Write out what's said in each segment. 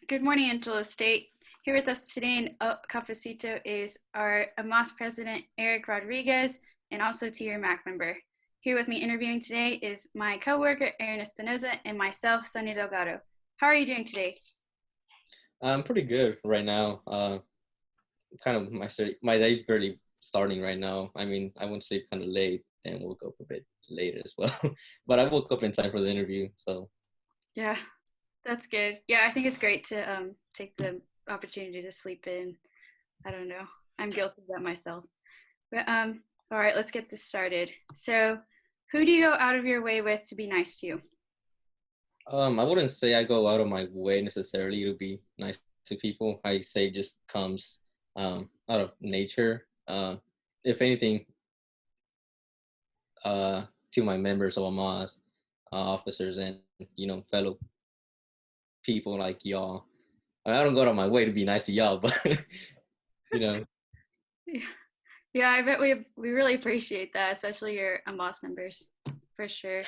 Good morning, Angelo State. Here with us today in Cafecito is our M.A.C president, Eryck Rodriguez, and also to your M.A.C member. Here with me interviewing today is my coworker, Erin Espinoza, and myself, Sunny Delgado. How are you doing today? I'm pretty good right now. Kind of my day's barely starting right now. I mean, I went to sleep kind of late and woke up a bit later as well. But I woke up in time for the interview, so. Yeah, that's good. Yeah, I think it's great to take the opportunity to sleep in. I don't know. I'm guilty of that myself. But all right, let's get this started. So, who do you go out of your way with to be nice to you? I wouldn't say I go out of my way necessarily to be nice to people. I say it just comes out of nature. If anything, to my members of AMAS, officers, and fellow people like y'all. I don't go out of my way to be nice to y'all, but you know. Yeah, I bet we really appreciate that, especially your M.A.C members, for sure.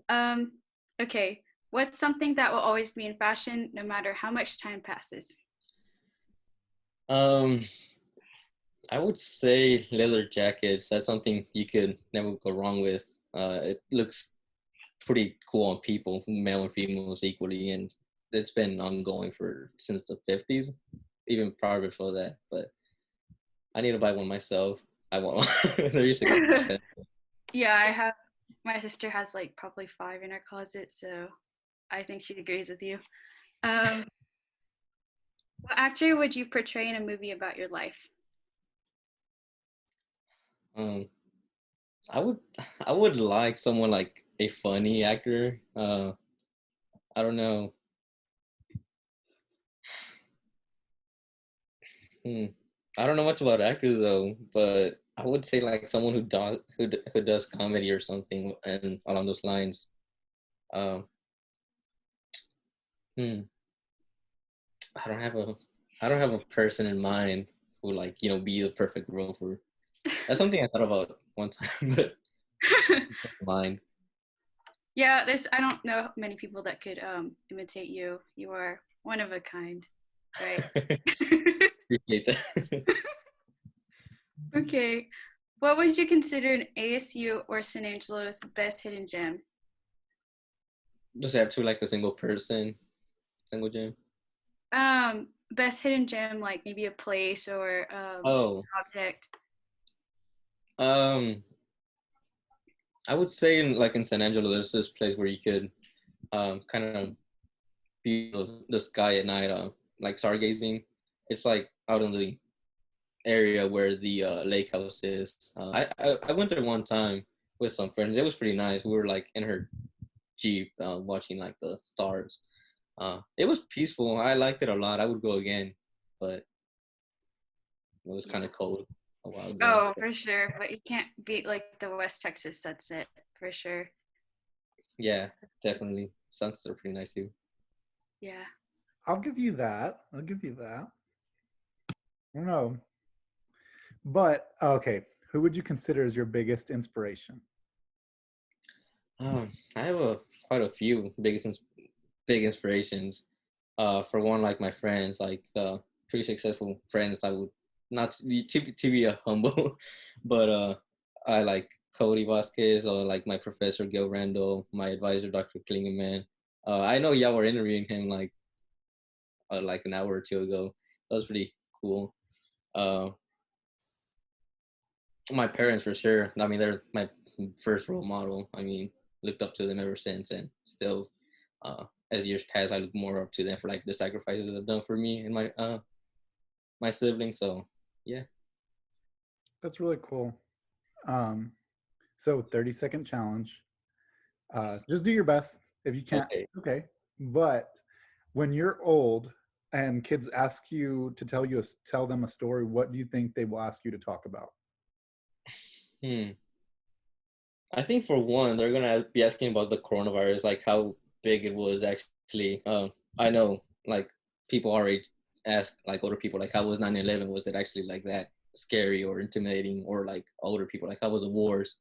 Um, okay, what's something that will always be in fashion no matter how much time passes? Um, I would say leather jackets. That's something you could never go wrong with. It looks pretty cool on people, male and females equally, and it's been ongoing since the 50s, even prior before that. But I need to buy one myself. I want one. They're just expensive. Yeah, I have. My sister has like probably five in her closet, so I think she agrees with you. Um, what actor would you portray in a movie about your life? Um, I would I would like someone like a funny actor. I don't know. Hmm. I don't know much about actors though, but I would say like someone who does comedy or something and along those lines. Um, hmm. I don't have a I don't have a person in mind who be the perfect role for. That's something I thought about one time, but mine. Yeah, there's I don't know many people that could imitate you. You are one of a kind, right? Appreciate that. Okay. What would you consider an ASU or San Angelo's best hidden gem? Just have to like a single person, single gem. Best hidden gem, like maybe a place or Oh, object. um, I would say in San Angelo, there's this place where you could kind of view the sky at night, like stargazing. It's like out in the area where the lake house is. I went there one time with some friends. It was pretty nice. We were like in her Jeep watching like the stars. It was peaceful. I liked it a lot. I would go again, but it was kind Yeah. of cold a while ago. Oh, for sure. But you can't beat like the West Texas sunset, for sure. Yeah, definitely. Sunsets are pretty nice too. Yeah. I'll give you that. I'll give you that. I don't know. But okay, who would you consider as your biggest inspiration? I have quite a few big inspirations. For one, like my friends, like pretty successful friends. I would not to be a humble, but I like Cody Vasquez or like my professor Gil Randall, my advisor Dr. Klingeman. I know y'all were interviewing him like an hour or two ago. That was pretty cool. Uh, my parents for sure. I mean, they're my first role model. I mean, looked up to them ever since, and still, as years pass, I look more up to them for like the sacrifices they've done for me and my siblings. So, yeah. That's really cool. Um, so 30-second challenge. Just do your best. If you can't, Okay. okay. But when you're old and kids ask you to tell them a story, what do you think they will ask you to talk about? Hmm. I think for one, they're gonna be asking about the coronavirus, like how big it was actually. I know, like people already ask, like older people, like how was 9/11? Was it actually like that scary or intimidating? Or like older people, like how was the wars?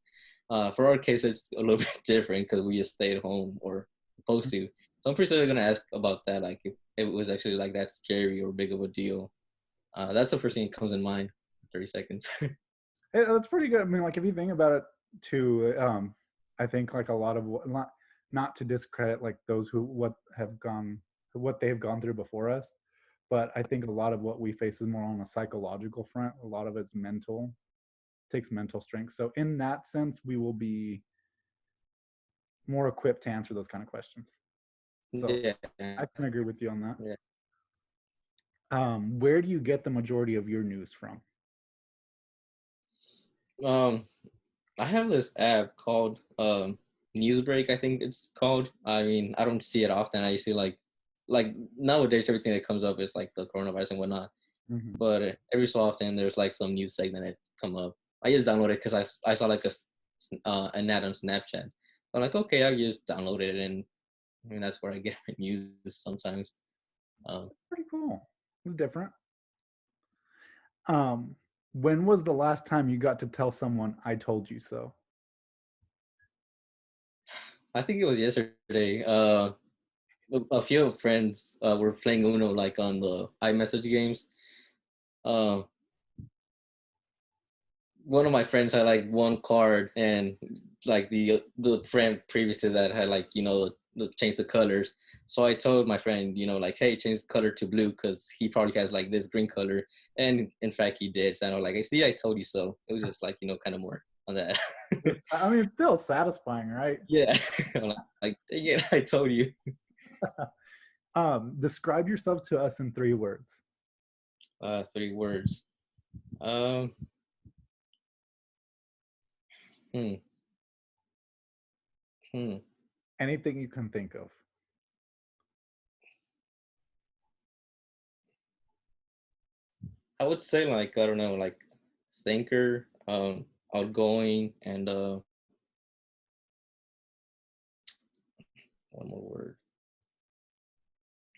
For our case, it's a little bit different because we just stayed home or supposed to. So I'm pretty sure they're gonna ask about that, like if it was actually like that scary or big of a deal. That's the first thing that comes in mind. 30 seconds. That's pretty good. I mean, like if you think about it, too, I think like a lot of not to discredit like those who what they've gone through before us, but I think a lot of what we face is more on a psychological front. A lot of it's mental, takes mental strength. So in that sense, we will be more equipped to answer those kind of questions. So Yeah. I can agree with you on that. Yeah. Where do you get the majority of your news from? I have this app called Newsbreak, I think it's called. I mean, I don't see it often. I see like nowadays everything that comes up is like the coronavirus and whatnot. Mm-hmm. But every so often there's like some news segment that come up. I just downloaded it because I saw like an ad on Snapchat. I'm like, okay, I just downloaded it, and I mean that's where I get my news sometimes. Pretty cool. It's different. When was the last time you got to tell someone "I told you so"? I think it was yesterday. A few friends were playing Uno like on the iMessage games. Uh, one of my friends had like one card, and like the friend previous to that had like change the colors. So I told my friend, like, hey, change the color to blue because he probably has like this green color, and in fact he did. So I was like, I see, I told you so. It was just like kind of more on that. I mean, it's still satisfying, right? Yeah, like dang it, I told you. Describe yourself to us in 3 words. 3 words. Um. Hmm. Hmm. Anything you can think of. I would say like I don't know, like thinker, outgoing, and one more word.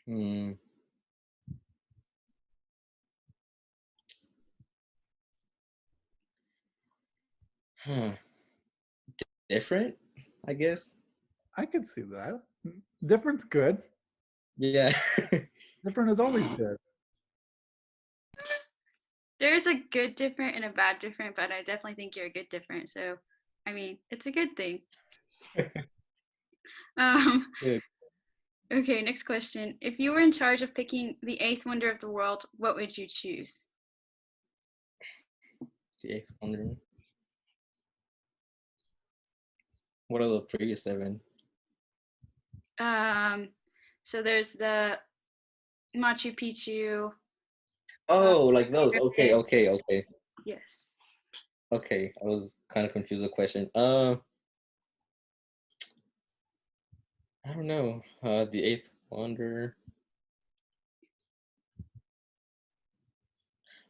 Hmm. Huh. Different, I guess. I could see that. Different's good. Yeah. Different is always good. There's a good different and a bad different, but I definitely think you're a good different. So, I mean, it's a good thing. Um, Yeah. okay, next question. If you were in charge of picking the eighth wonder of the world, what would you choose? The eighth wonder. What are the previous 7? Um, so there's the Machu Picchu. Oh, like those. Okay, Pyramid. okay, okay, Yes. okay. I was kind of confused with the question. I don't know. The eighth wonder.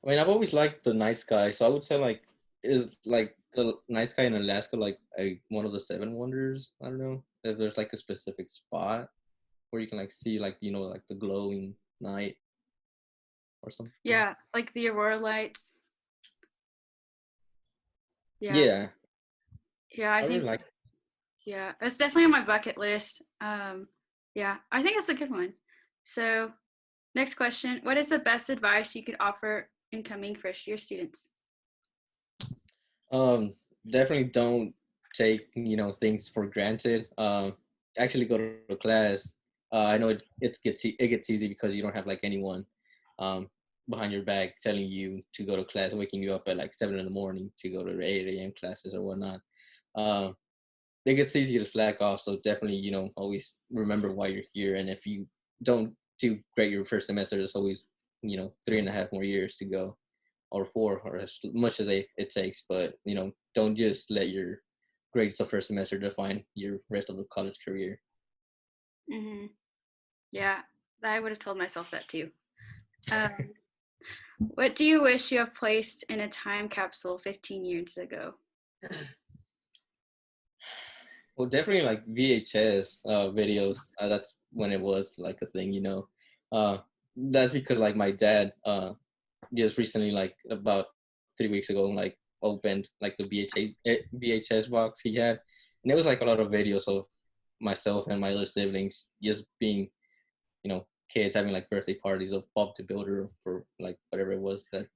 I mean, I've always liked the night sky, so I would say like is like the night sky in Alaska like one of the 7 wonders. I don't know if there's like a specific spot where you can like see like like the glowing night or something. Yeah, like the aurora lights. Yeah. Yeah, Yeah, I I really think like. yeah, it's definitely on my bucket list. Yeah, I think it's a good one. So, next question. What is the best advice you could offer incoming first year students? Definitely don't take things for granted. Actually go to class. I know it gets easy because you don't have like anyone um behind your back telling you to go to class, waking you up at like 7 in the morning to go to the 8 a.m. classes or whatnot. Um, it gets easy to slack off. So definitely always remember why you're here. And if you don't do great your first semester, there's always 3.5 more years to go, or 4, or as much as it takes. But don't just let your grades the first semester define your rest of the college career. Mm-hmm. Yeah, I would have told myself that too. Um, what do you wish you have placed in a time capsule 15 years ago? Well, definitely like VHS videos. That's when it was like a thing. Uh, that's because like my dad just recently, like about 3 weeks ago, like opened like the VHS box he had, and it was like a lot of videos of myself and my other siblings just being, kids having like birthday parties of Bob the Builder for like whatever it was that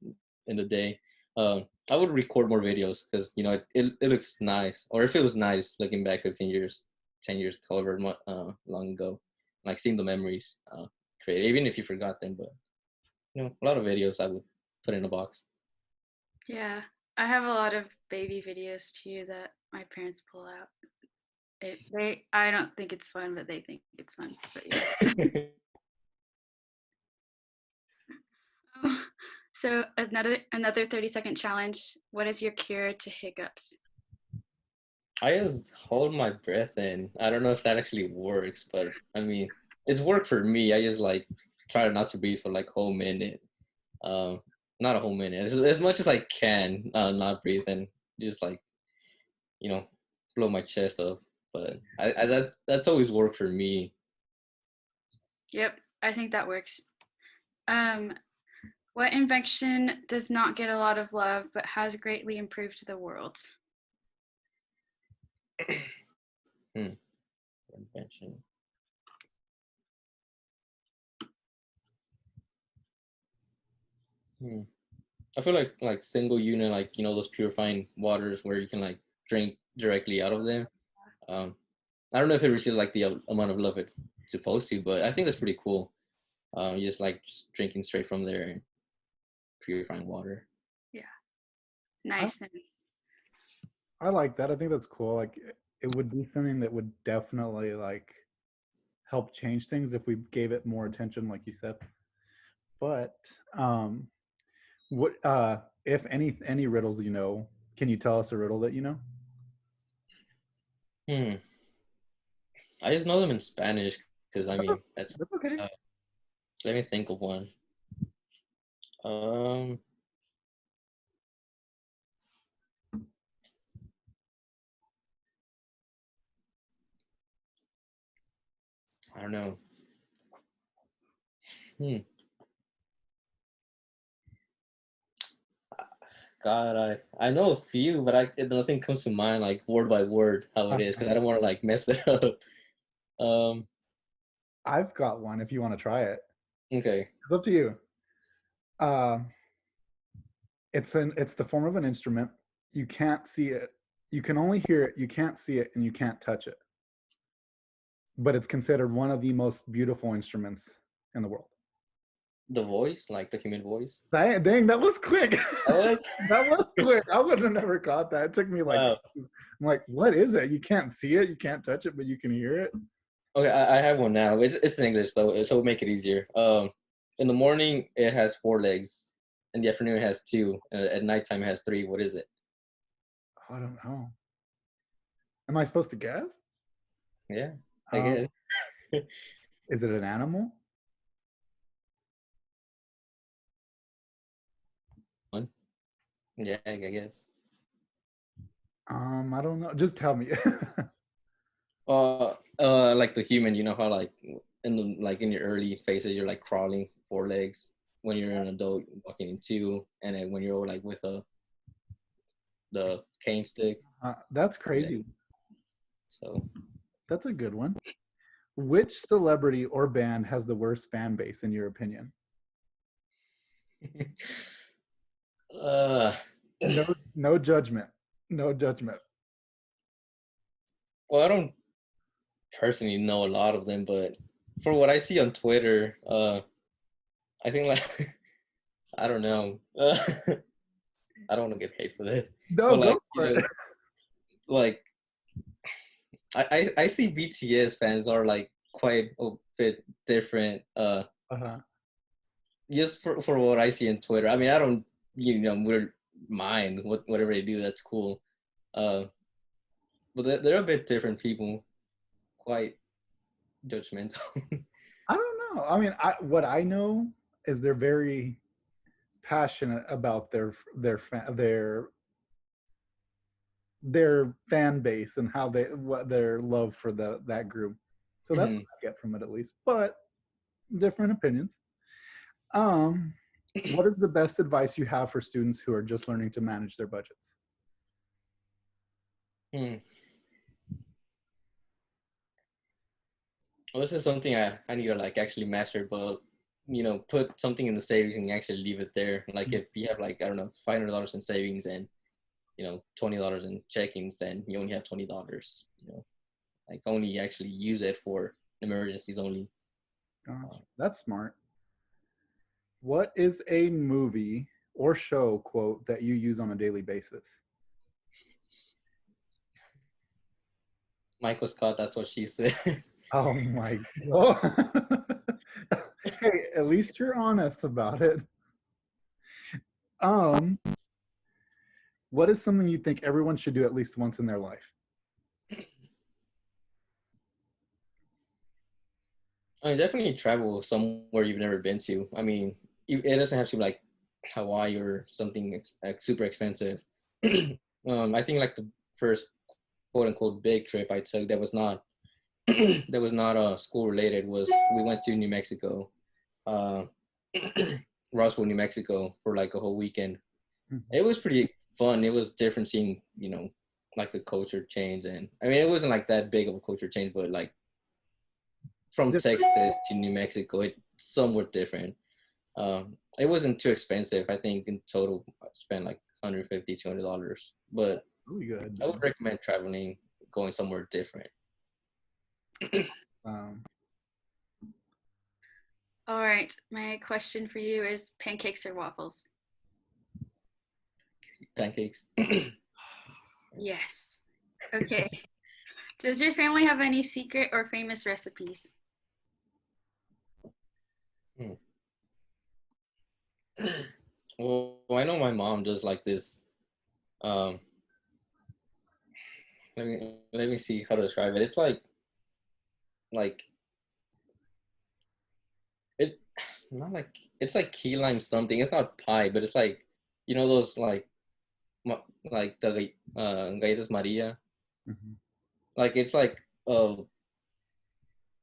in the day. I would record more videos because it looks nice, or it feels nice looking back 15 years, 10 years, however long ago, like seeing the memories created, even if you forgot them. But a lot of videos I would put in a box. Yeah, I have a lot of baby videos too that my parents pull out. I don't think it's fun, but they think it's fun. But yeah. So another 30-second challenge. What is your cure to hiccups? I just hold my breath in. I don't know if that actually works, but I mean, it's worked for me. I just like try not to breathe for like a whole minute. Um, Not a whole minute, as much as I can, not breathe and just like, blow my chest up. But that's always worked for me. Yep, I think that works. What invention does not get a lot of love but has greatly improved the world? Invention. I feel like single unit, like those purifying waters where you can like drink directly out of them. I don't know if it receives like the amount of love it's supposed to, but I think that's pretty cool. Just drinking straight from there and purifying water. Yeah, nice. I like that. I think that's cool. Like it would be something that would definitely like help change things if we gave it more attention, like you said. But what if any riddles can you tell us a riddle that you know? I just know them in Spanish because I mean that's okay. Let me think of one. I don't know. God, I know a few, but nothing comes to mind like word by word how it is because I don't want to like mess it up. I've got one if you want to try it. Okay. It's up to you. It's the form of an instrument. You can't see it. You can only hear it. You can't see it, and you can't touch it. But it's considered one of the most beautiful instruments in the world. The voice, like the human voice. Dang, that was quick. What? That was quick. I would have never caught that. It took me like, Wow. I'm like, what is it? You can't see it, you can't touch it, but you can hear it. Okay, I have one now. It's in English though, so it'll make it easier. In the morning it has 4 legs. In the afternoon it has 2. At nighttime it has 3. What is it? I don't know. Am I supposed to guess? Yeah, I guess. Is it an animal? One. Yeah, I guess. I don't know. Just tell me. Like the human, you know how like in your early phases you're like crawling 4 legs. When you're an adult, you're walking in 2, and then when you're like with the cane stick. That's crazy. So that's a good one. Which celebrity or band has the worst fan base in your opinion? No judgment. No judgment. Well, I don't personally know a lot of them, but for what I see on Twitter, I think like I don't know. I don't want to get hate for this. No, but like, go for it. Like I see BTS fans are like quite a bit different. Just for what I see on Twitter. I mean, I don't wouldn't mind whatever they do. That's cool. But they're a bit different people. Quite judgmental. I don't know. I mean, what I know is they're very passionate about their fan base and what their love for that group. So that's what I get from it, at least. But different opinions. What is the best advice you have for students who are just learning to manage their budgets? Well, this is something I need to like actually master, but put something in the savings and actually leave it there. Like if you have like, I don't know, $500 in savings and $20 in checkings, then you only have $20. Like only actually use it for emergencies only. Gosh, that's smart. What is a movie or show quote that you use on a daily basis? Michael Scott, that's what she said. Oh my god. Hey, at least you're honest about it. Um, what is something you think everyone should do at least once in their life? I mean, definitely travel somewhere you've never been to. I mean, it doesn't have to be like Hawaii or something like super expensive. I think like the first quote unquote big trip I took that was not that was not school related was we went to New Mexico, uh, Roswell, New Mexico for like a whole weekend. It was pretty fun. It was different seeing like the culture change, and I mean it wasn't like that big of a culture change, but like from Different. Texas to New Mexico, it's somewhat different. It wasn't too expensive. I think in total I spent like $150, $200, but Really good. I would recommend traveling, going somewhere different. Um, All right, my question for you is pancakes or waffles? Pancakes. Yes. Okay. Does your family have any secret or famous recipes? Hmm. Well, I know my mom does like this. Um, let me see how to describe it. It's like it not like it's like key lime something. It's not pie, but it's like those like the galletas Maria. mhm. Like it's like a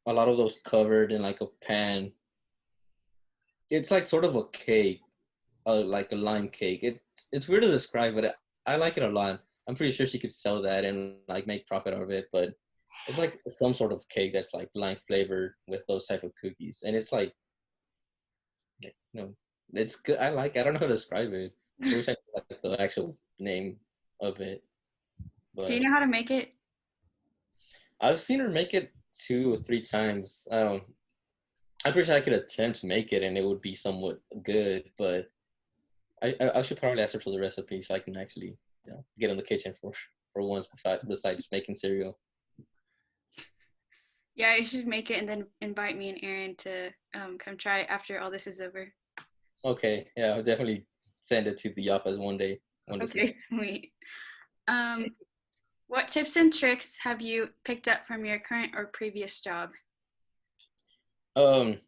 lot of those covered in like a pan. It's like sort of a cake, like a lime cake. It's weird to describe, but I like it a lot. I'm pretty sure she could sell that and like make profit out of it. But it's like some sort of cake that's like lime flavored with those type of cookies, and it's like you know, it's good. I don't know how to describe it. I wish I could like the actual name of it, Do you but know how to make it? I've seen her make it 2 or 3 times. I'm pretty sure I could attempt to make it and it would be somewhat good, but I should probably ask her for the recipe so I can actually get in the kitchen for once besides making cereal. Yeah, you should make it and then invite me and Aaron to come try it after all this is over. Okay, yeah, I'll definitely send it to the office one day when this is. Okay, sweet. Um, what tips and tricks have you picked up from your current or previous job? Um,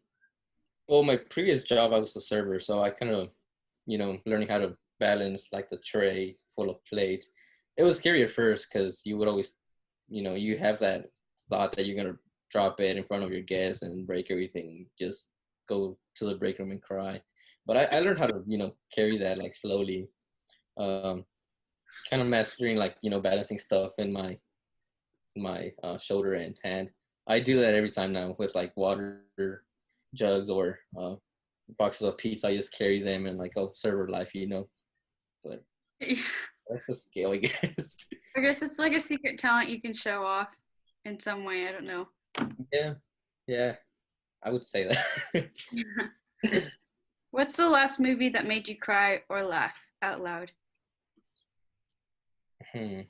well, my previous job I was a server, so I kind of learning how to balance like the tray full of plates. It was scary at first because you would always, you have that thought that you're gonna drop it in front of your guests and break everything. Just go to the break room and cry. But I learned how to, carry that like slowly. Um, Kind of mastering like balancing stuff in my shoulder and hand. I do that every time now with like water jugs or boxes of pizza. I just carry them and like server life. But that's a skill, I guess. I guess it's like a secret talent you can show off in some way. I don't know. Yeah, yeah, I would say that. What's the last movie that made you cry or laugh out loud? Hmm.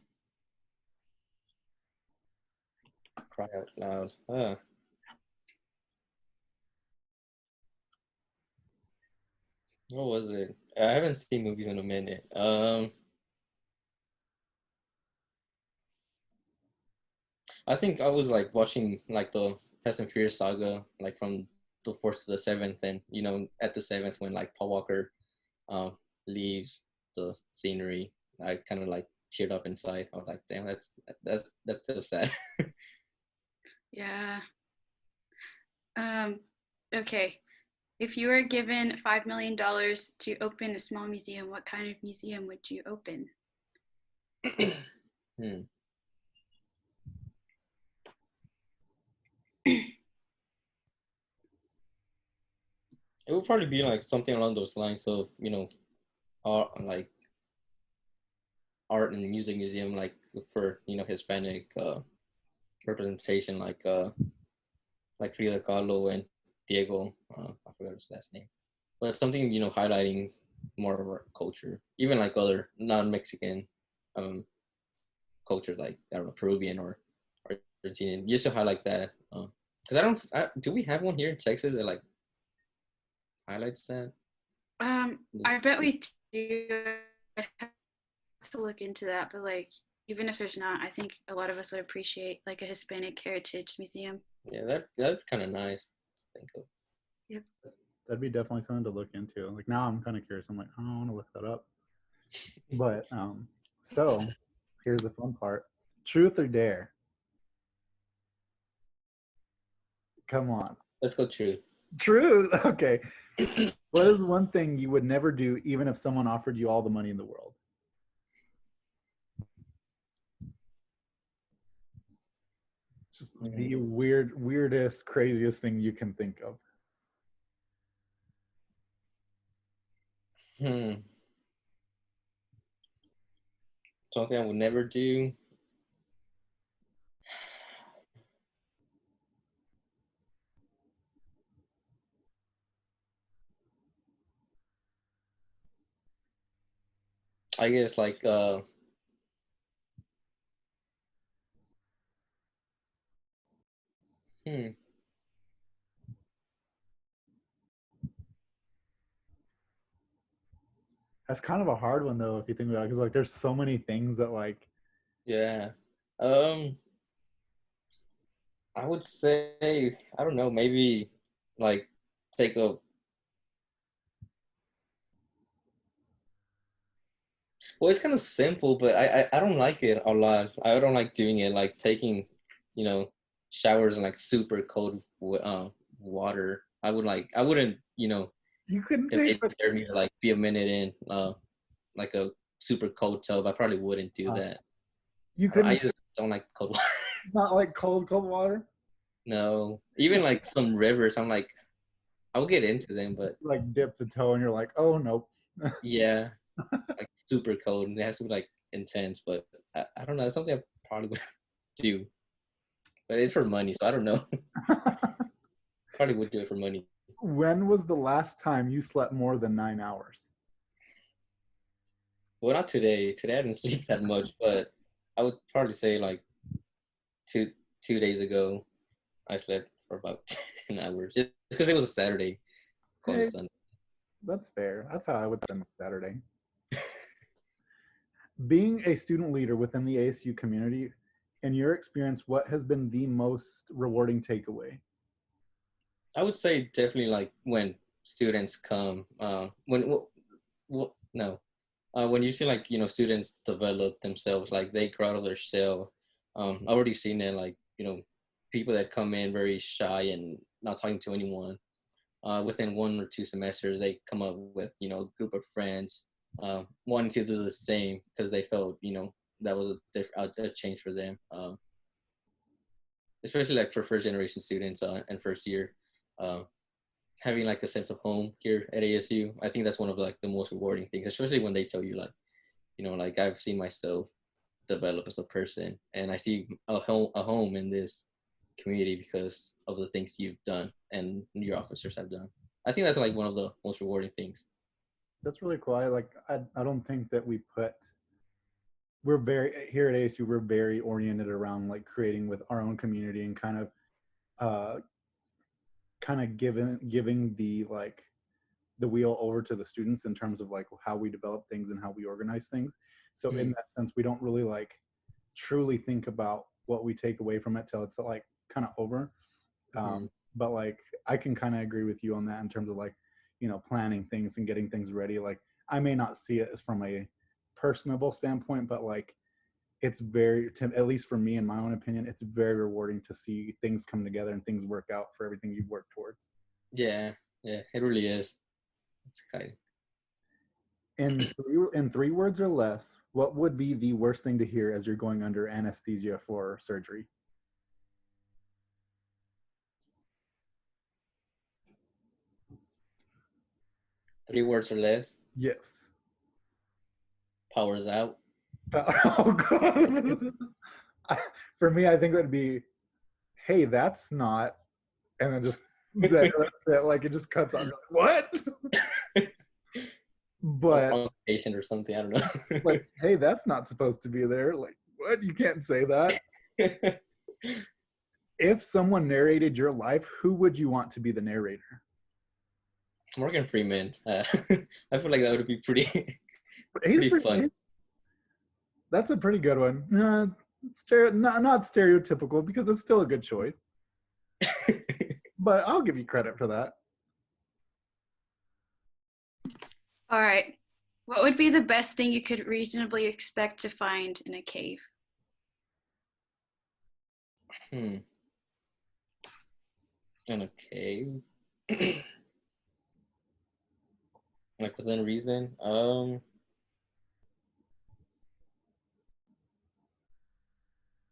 Cry out loud. What was it? I haven't seen movies in a minute. I think I was like watching like the Fast and Furious saga, like from the fourth to the seventh, and at the seventh when like Paul Walker um leaves the scenery, I kind of like teared up inside. I was like, damn, that's still sad. Yeah. Okay. If you were given $5 million to open a small museum, what kind of museum would you open? Hmm. would probably be like something along those lines of, art, like art and music museum, like for Hispanic representation, like Frida Kahlo and Diego. I forgot his last name, but something highlighting more of our culture, even like other non-Mexican culture, like I don't know, Peruvian or Argentinian. Just to highlight that, because do we have one here in Texas that like highlights that? I bet we do. I have to look into that, but like even if there's not, I think a lot of us would appreciate like a Hispanic heritage museum. Yeah, that's kind of nice to think of. Yep. That'd be definitely something to look into. Like now I'm kind of curious. I'm like, I don't want to look that up. But so here's the fun part. Truth or dare? Come on. Let's go truth. Truth. Okay. What is one thing you would never do even if someone offered you all the money in the world? Just the weirdest, craziest thing you can think of. Something I would never do. I guess like That's kind of a hard one though, if you think about it, because like there's so many things that like. Yeah. I would say, I don't know, maybe like take a, well, it's kind of simple, but I don't like it a lot. I don't like doing it, like taking, you know, showers in like super cold water. I wouldn't, You couldn't if take it dared me to like be a minute in like a super cold tub, I probably wouldn't do that. You I couldn't just don't like cold water. not like cold water. No, even like some rivers, I'm like, I'll get into them, but Like dip the toe and you're like, oh nope. yeah, like super cold. And it has to be like intense, but I don't know. It's something I probably would do, but it's for money, so I don't know. Probably would do it for money. When was the last time you slept more than 9 hours? Well, not today. Today I didn't sleep that much, but I would probably say like two days ago, I slept for about 10 hours, just because it was a Saturday, going to Hey, Sunday. that's fair. That's how I would spend Saturday. Being a student leader within the ASU community, in your experience, what has been the most rewarding takeaway? I would say definitely like when students come, no, when you see like students develop themselves, like they grow out of their shell. I've already seen it, like people that come in very shy and not talking to anyone. Within 1 or 2 semesters, they come up with a group of friends, wanting to do the same because they felt that was a change for them. Especially like for first generation students and first year, uh, having like a sense of home here at ASU. I think that's one of like the most rewarding things, especially when they tell you like, like I've seen myself develop as a person, and I see a home in this community because of the things you've done and your officers have done. I think that's like one of the most rewarding things. That's really cool. I don't think that we're very here at ASU. We're very oriented around like creating with our own community and uh, kind of giving the like the wheel over to the students in terms of like how we develop things and how we organize things. So in that sense, we don't really like truly think about what we take away from it till it's like kind of over. But like I can kind of agree with you on that in terms of like planning things and getting things ready. Like I may not see it as from a personable standpoint, but like it's at least for me in my own opinion, it's very rewarding to see things come together and things work out for everything you've worked towards. Yeah, it really is. It's exciting. In three words or less, what would be the worst thing to hear as you're going under anesthesia for surgery? 3 words or less. Yes. Powers out. Oh god. For me, I think it would be, hey, that's not, and then just that's it. Like it just cuts off. What? But Wrong patient or something. I don't know. like, hey, that's not supposed to be there. Like, what? You can't say that. If someone narrated your life, who would you want to be the narrator? Morgan Freeman. I feel like that would be pretty He's pretty fun. That's a pretty good one. Not stereotypical, because it's still a good choice. But I'll give you credit for that. All right. What would be the best thing you could reasonably expect to find in a cave? In a cave. Like within reason.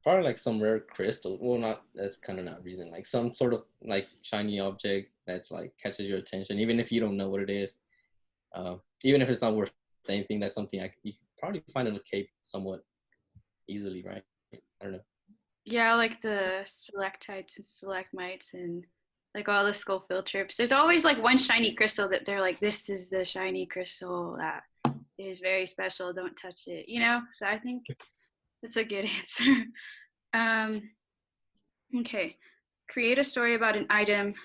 Probably like some rare crystal. Well, not, that's kind of not reason. Like some sort of like shiny object that's like catches your attention, even if you don't know what it is. Even if it's not worth anything, that's something you can probably find in a cave somewhat easily, right? I don't know. Yeah, like the stalactites and stalagmites and like all the Schofield trips. There's always like one shiny crystal that they're like, this is the shiny crystal that is very special. Don't touch it, you know? So I think that's a good answer. Okay. Create a story about an item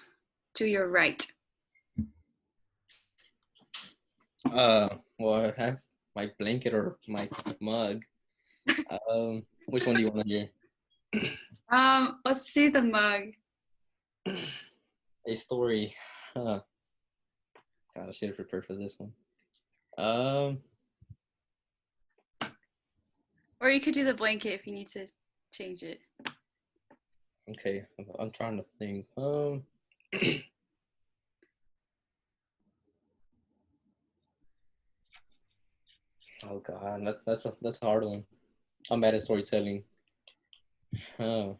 to your right. Well, I have my blanket or my mug. Which one do you want to hear? Let's see the mug. A story. God, I should have prepared for this one. Or you could do the blanket if you need to change it. Okay, I'm trying to think. Oh God, that's a hard one. I'm bad at storytelling. Oh.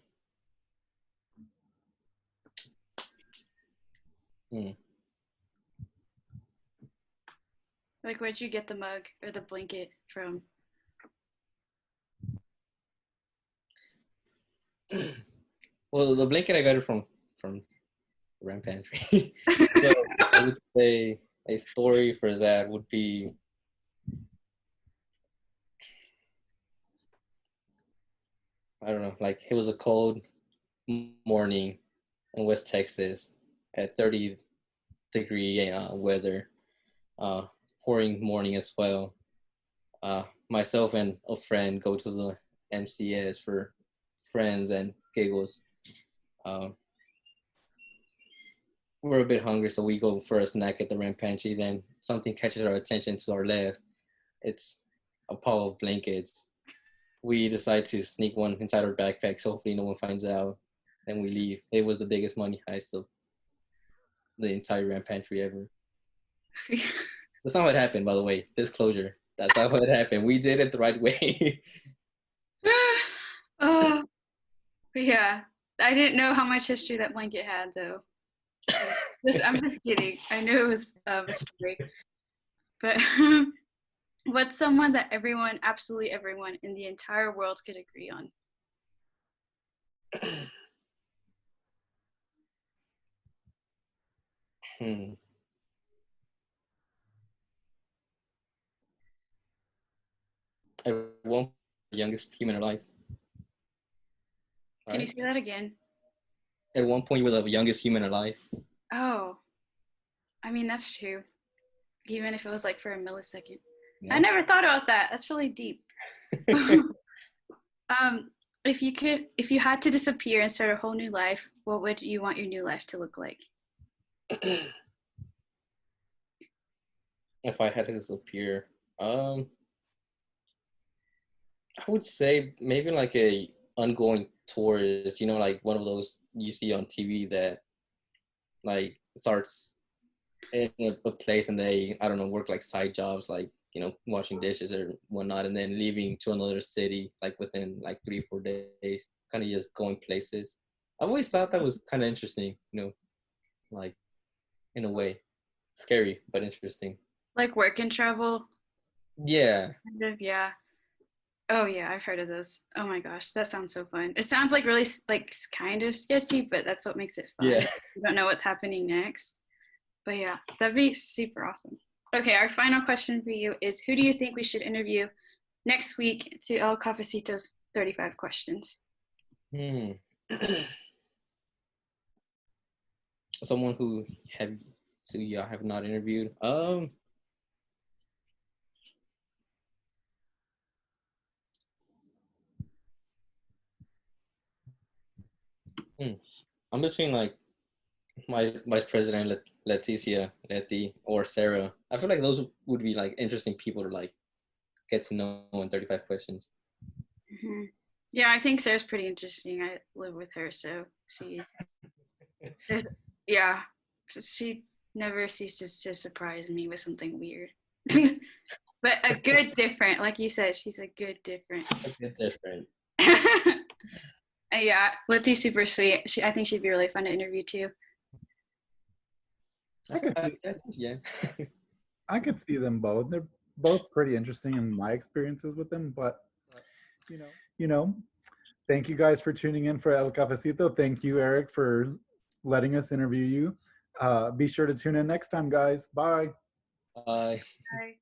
Like, where'd you get the mug or the blanket from? Well, the blanket I got it from the Ram Pantry. So I would say a story for that would be I don't know, like it was a cold morning in West Texas at 30-degree weather, pouring morning as well. Myself and a friend go to the MCS for friends and giggles. We're a bit hungry, so we go for a snack at the Ram Pantry. Then something catches our attention to our left. It's a pile of blankets. We decide to sneak one inside our backpack, so hopefully no one finds out. And we leave. It was the biggest money heist of the entire Ram Pantry ever. That's not what happened, by the way. Disclosure. That's not what happened. We did it the right way. Oh, yeah. I didn't know how much history that blanket had, though. I'm just kidding. I knew it was a story. But what's someone that absolutely everyone in the entire world could agree on? At one point, the youngest human alive. Can you say that again? At one point, you were the youngest human alive. Oh, I mean, that's true. Even if it was like for a millisecond. Yeah. I never thought about that. That's really deep. If you had to disappear and start a whole new life, what would you want your new life to look like? If I had to disappear, I would say maybe like a ongoing tourist, like one of those you see on TV that like starts in a place and they, I don't know, work like side jobs, like, washing dishes or whatnot, and then leaving to another city like within like 3-4 days, kind of just going places. I always thought that was kind of interesting, like in a way. scary but interesting. Like work and travel, Yeah. kind of, yeah. Oh yeah, I've heard of those. Oh my gosh, that sounds so fun. It sounds like really like kind of sketchy, but that's what makes it fun. Yeah. You don't know what's happening next. But yeah, that'd be super awesome. Okay, our final question for you is who do you think we should interview next week to El Cafecito's 35 questions? Hmm. Someone who y'all have not interviewed. I'm between like my vice president Leti, or Sarah. I feel like those would be like interesting people to like get to know in 35 questions. Mm-hmm. Yeah, I think Sarah's pretty interesting. I live with her, so yeah, she never ceases to surprise me with something weird. But a good different, like you said, she's a good different. A bit different. Yeah, Letty's super sweet. I think she'd be really fun to interview too. Yeah. I could see them both. They're both pretty interesting in my experiences with them, but you know, thank you guys for tuning in for El Cafecito. Thank you, Eryck, for letting us interview you. Be sure to tune in next time, guys. Bye. Bye. Bye.